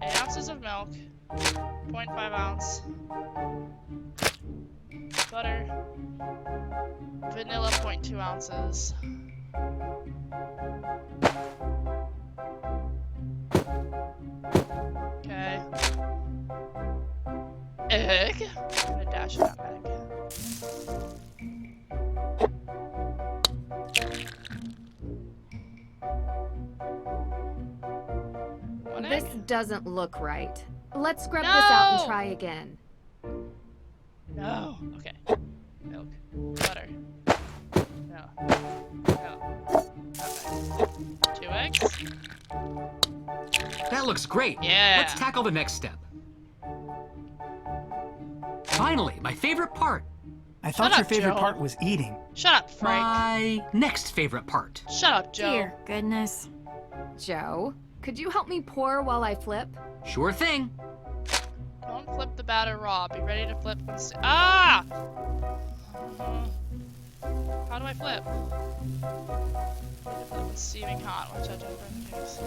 8 ounces of milk, 0.5 ounce butter, vanilla 0.2 ounces. Okay. Egg. I'm gonna dash it on egg.
This doesn't look right. Let's scrub this out and try again.
No. Okay. Milk. Butter. No. No. Okay. 2 eggs.
That looks great.
Yeah.
Let's tackle the next step. Finally, my favorite part.
I thought your favorite part was eating.
Shut up, Frank.
My next favorite part.
Shut up, Joe.
Dear goodness.
Joe, could you help me pour while I flip?
Sure thing.
Don't flip the batter raw. Be ready to flip when Ah! How do I flip? Flip when steaming hot. Watch out, don't burn the cakes.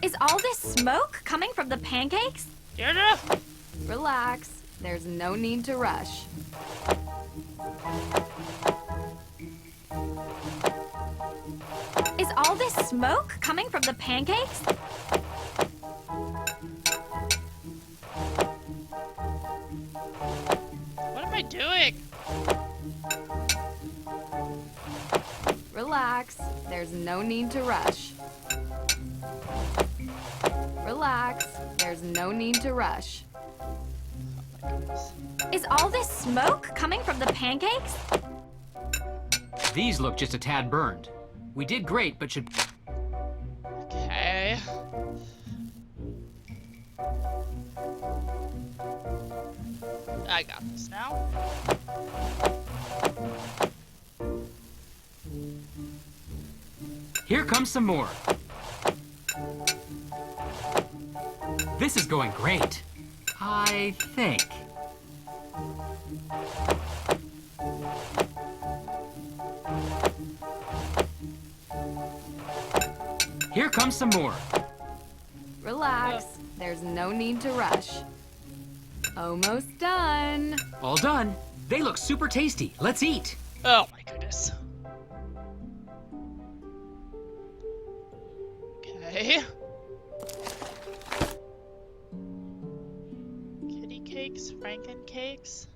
Is all this smoke coming from the pancakes?
Deirdre!
Relax. There's no need to rush.
Is all this smoke coming from the pancakes?
What am I doing?
Relax. There's no need to rush. Relax. There's no need to rush.
Is all this smoke coming from the pancakes?
These look just a tad burned. We did great, but should...
Okay. I got this now.
Here comes some more. This is going great. I think. Here comes some more.
Relax. There's no need to rush. Almost done.
All done. They look super tasty. Let's eat.
Oh my goodness. Okay. Kitty cakes, franken cakes.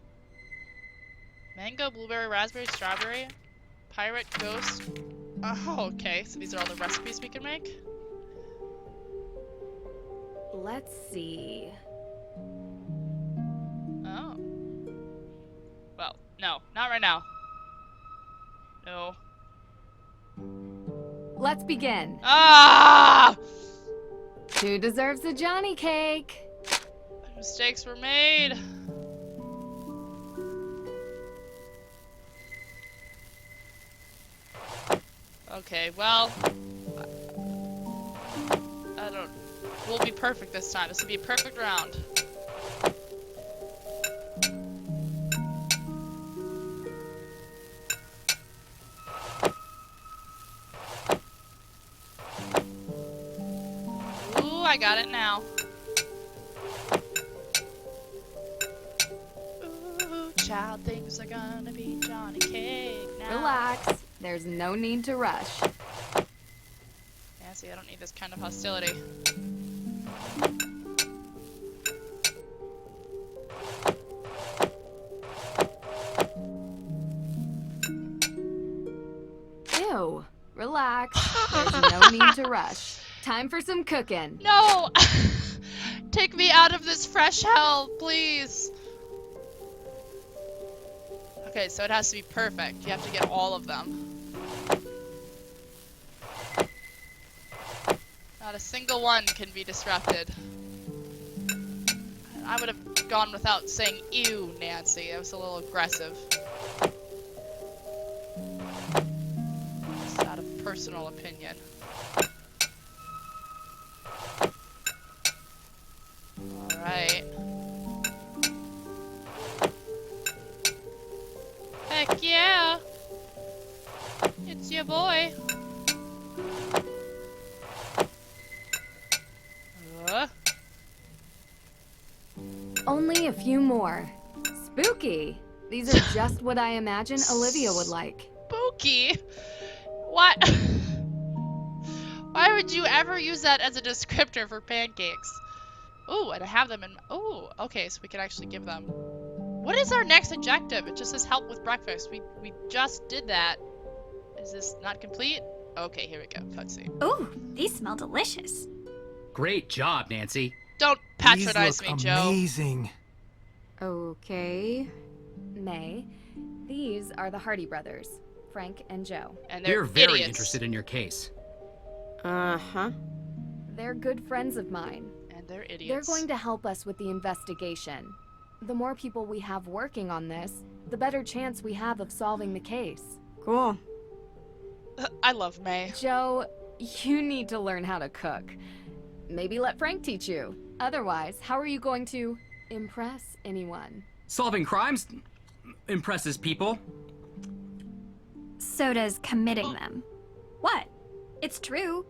Mango, blueberry, raspberry, strawberry. Pirate, ghost. Oh, okay. So these are all the recipes we can make?
Let's see.
Oh. Well, no. Not right now. No.
Let's begin.
Ah!
Who deserves a Johnny cake?
Mistakes were made. Okay, well, I don't. We'll be perfect this time. This will be a perfect round. Ooh, I got it now. Ooh, child, things are gonna be Johnny cake now.
Relax. There's no need to rush.
Yeah, see, I don't need this kind of hostility.
Ew. Relax. There's no need to rush. Time for some cooking.
No! Take me out of this fresh hell, please. Okay, so it has to be perfect. You have to get all of them. Not a single one can be disrupted. I would have gone without saying ew, Nancy. That was a little aggressive. Just out of personal opinion. Alright. Heck yeah! It's your boy.
Only a few more. Spooky. These are just what I imagine Olivia would like.
Spooky? What? Why would you ever use that as a descriptor for pancakes? Ooh, and I have them in... Ooh, okay, so we can actually give them... What is our next objective? It just says help with breakfast. We just did that. Is this not complete? Okay, here we go. Cutscene.
Ooh, these smell delicious.
Great job, Nancy.
Don't patronize me,
These look
Joe.
amazing.
Okay. May, these are the Hardy brothers, Frank and Joe.
And they're
We're very
idiots.
interested in your case.
Uh-huh.
They're good friends of mine.
And they're idiots.
They're going to help us with the investigation. The more people we have working on this, the better chance we have of solving the case.
Cool.
I love May.
Joe, you need to learn how to cook. Maybe let Frank teach you. Otherwise, how are you going to impress anyone?
Solving crimes impresses people.
So does committing them. What? It's true.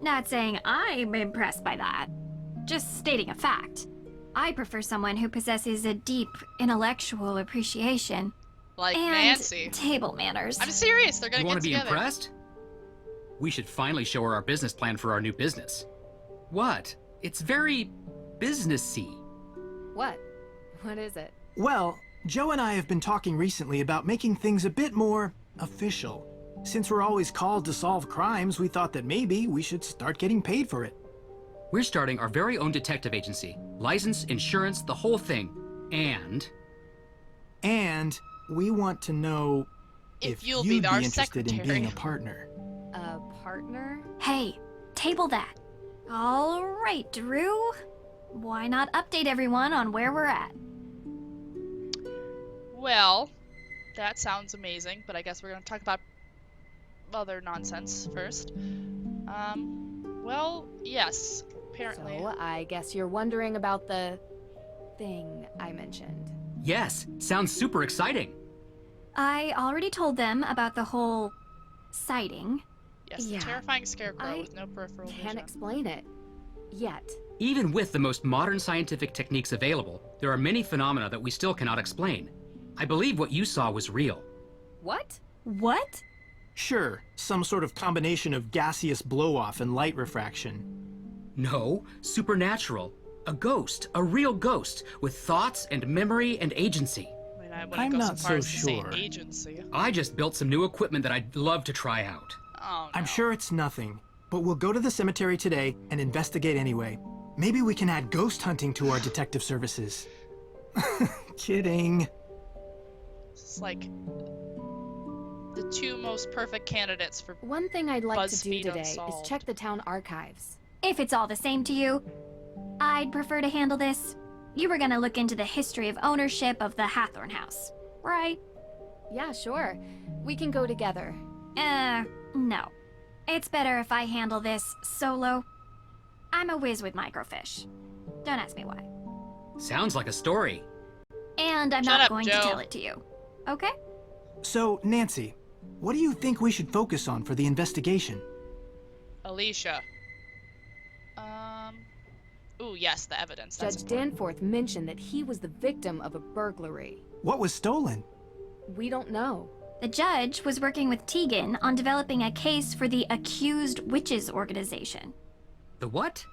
Not saying I'm impressed by that. Just stating a fact. I prefer someone who possesses a deep intellectual appreciation.
Like
and
Nancy.
Table manners.
I'm serious. They're gonna
You
get
want to be
together.
impressed? We should finally show her our business plan for our new business. What? It's very businessy.
What? What is it?
Well, Joe and I have been talking recently about making things a bit more official. Since we're always called to solve crimes, we thought that maybe we should start getting paid for it.
We're starting our very own detective agency. License, insurance, the whole thing. And
we want to know
If
if
you'll
you'd
be our
interested in being
secretary.
a partner.
partner?
Hey, table that. All right, Drew. Why not update everyone on where we're at?
Well, that sounds amazing, but I guess we're going to talk about other nonsense first. Well, yes, apparently.
So, I guess you're wondering about the thing I mentioned.
Yes, sounds super exciting.
I already told them about the whole sighting.
Yes, the terrifying scarecrow with no peripheral vision.
Can't explain it. Yet.
Even with the most modern scientific techniques available, there are many phenomena that we still cannot explain. I believe what you saw was real.
What?
What?
Sure, some sort of combination of gaseous blow-off and light refraction.
No, supernatural. A ghost, a real ghost, with thoughts and memory and agency.
I'm not so sure. Agency.
I just built some new equipment that I'd love to try out.
Oh, no.
I'm sure it's nothing, but we'll go to the cemetery today and investigate anyway. Maybe we can add ghost hunting to our detective services. Kidding.
It's like the two most perfect candidates for
One thing I'd like to do
BuzzFeed
today
Unsolved.
is check the town archives.
If it's all the same to you, I'd prefer to handle this. You were gonna look into the history of ownership of the Hathorn House, right?
Yeah, sure. We can go together.
No. It's better if I handle this solo. I'm a whiz with microfiche. Don't ask me why.
Sounds like a story.
And I'm
Shut
not
up,
going
Joe.
to tell it to you. Okay?
So, Nancy, what do you think we should focus on for the investigation?
Alicia. Ooh, yes, the evidence. That's
Judge
important.
Danforth mentioned that he was the victim of a burglary.
What was stolen?
We don't know.
The judge was working with Tegan on developing a case for the Accused Witches organization.
The what?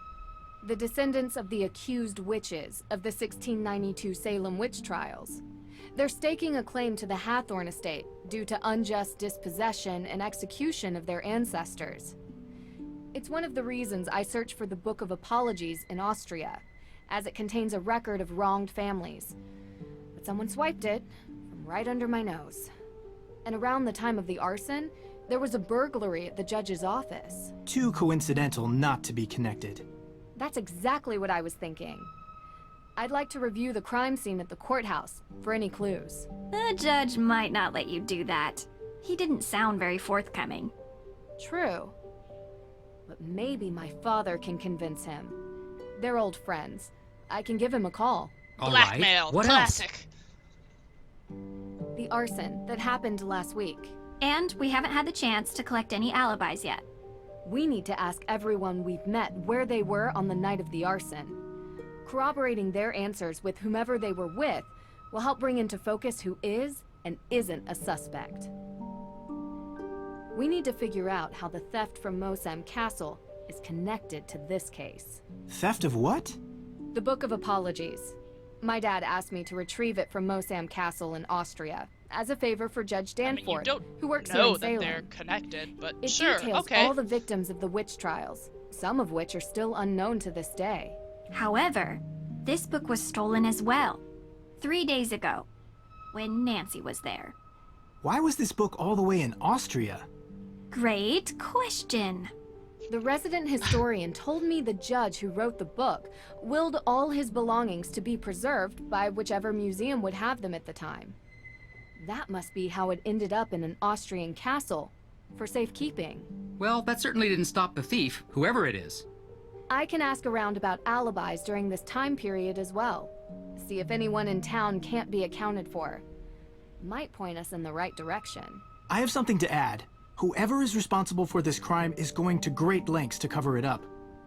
The descendants of the accused witches of the 1692 Salem witch trials. They're staking a claim to the Hathorn estate due to unjust dispossession and execution of their ancestors. It's one of the reasons I searched for the Book of Apologies in Austria, as it contains a record of wronged families. But someone swiped it from right under my nose. And around the time of the arson, there was a burglary at the judge's office.
Too coincidental not to be connected.
That's exactly what I was thinking. I'd like to review the crime scene at the courthouse for any clues.
The judge might not let you do that. He didn't sound very forthcoming.
True. But maybe my father can convince him. They're old friends. I can give him a call.
Blackmail.
Right. What
Classic.
The arson that happened last week.
And we haven't had the chance to collect any alibis yet.
We need to ask everyone we've met where they were on the night of the arson. Corroborating their answers with whomever they were with will help bring into focus who is and isn't a suspect. We need to figure out how the theft from Mosem Castle is connected to this case.
Theft of what?
The Book of Apologies. My dad asked me to retrieve it from Mosam Castle in Austria as a favor for Judge Danforth, who works here in
that
Salem.
they're connected, but
It
sure,
details
okay.
all the victims of the witch trials, some of which are still unknown to this day.
However, this book was stolen as well, 3 days ago, when Nancy was there.
Why was this book all the way in Austria?
Great question.
The resident historian told me the judge who wrote the book willed all his belongings to be preserved by whichever museum would have them at the time. That must be how it ended up in an Austrian castle, for safekeeping.
Well, that certainly didn't stop the thief, whoever it is.
I can ask around about alibis during this time period as well. See if anyone in town can't be accounted for. Might point us in the right direction.
I have something to add. Whoever is responsible for this crime is going to great lengths to cover it up.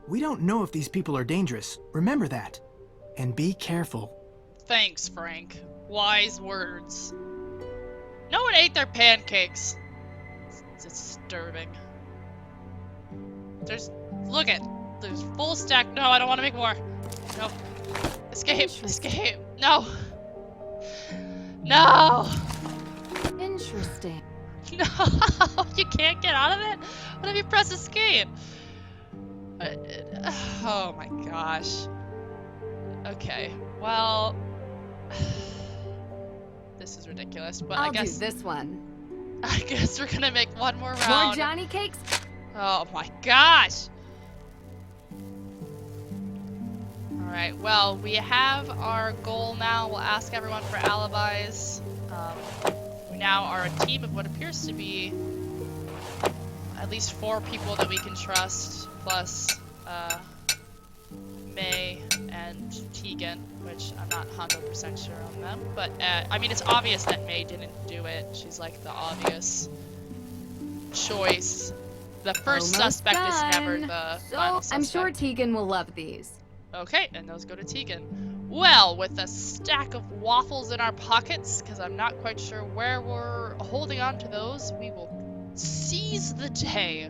We don't know if these people are dangerous. Remember that. And be careful.
Thanks, Frank. Wise words. No one ate their pancakes. It's disturbing. Look it. There's full stack. No, I don't want to make more. No. Escape. Escape. No. No.
Interesting.
No, you can't get out of it? What if you press escape? Oh my gosh. Okay, well... This is ridiculous, but I guess...
I'll do this one.
I guess we're gonna make one more round.
More Johnny cakes?
Oh my gosh! Alright, well, we have our goal now. We'll ask everyone for alibis. We now are a team of what appears to be at least 4 people that we can trust, plus May and Tegan, which I'm not 100% sure on them. But, I mean, it's obvious that May didn't do it. She's like the obvious choice. The first
Almost
suspect is never
done.
the
So,
final suspect.
I'm sure Tegan will love these.
Okay, and those go to Tegan. Well, with a stack of waffles in our pockets, because I'm not quite sure where we're holding on to those, we will seize the day.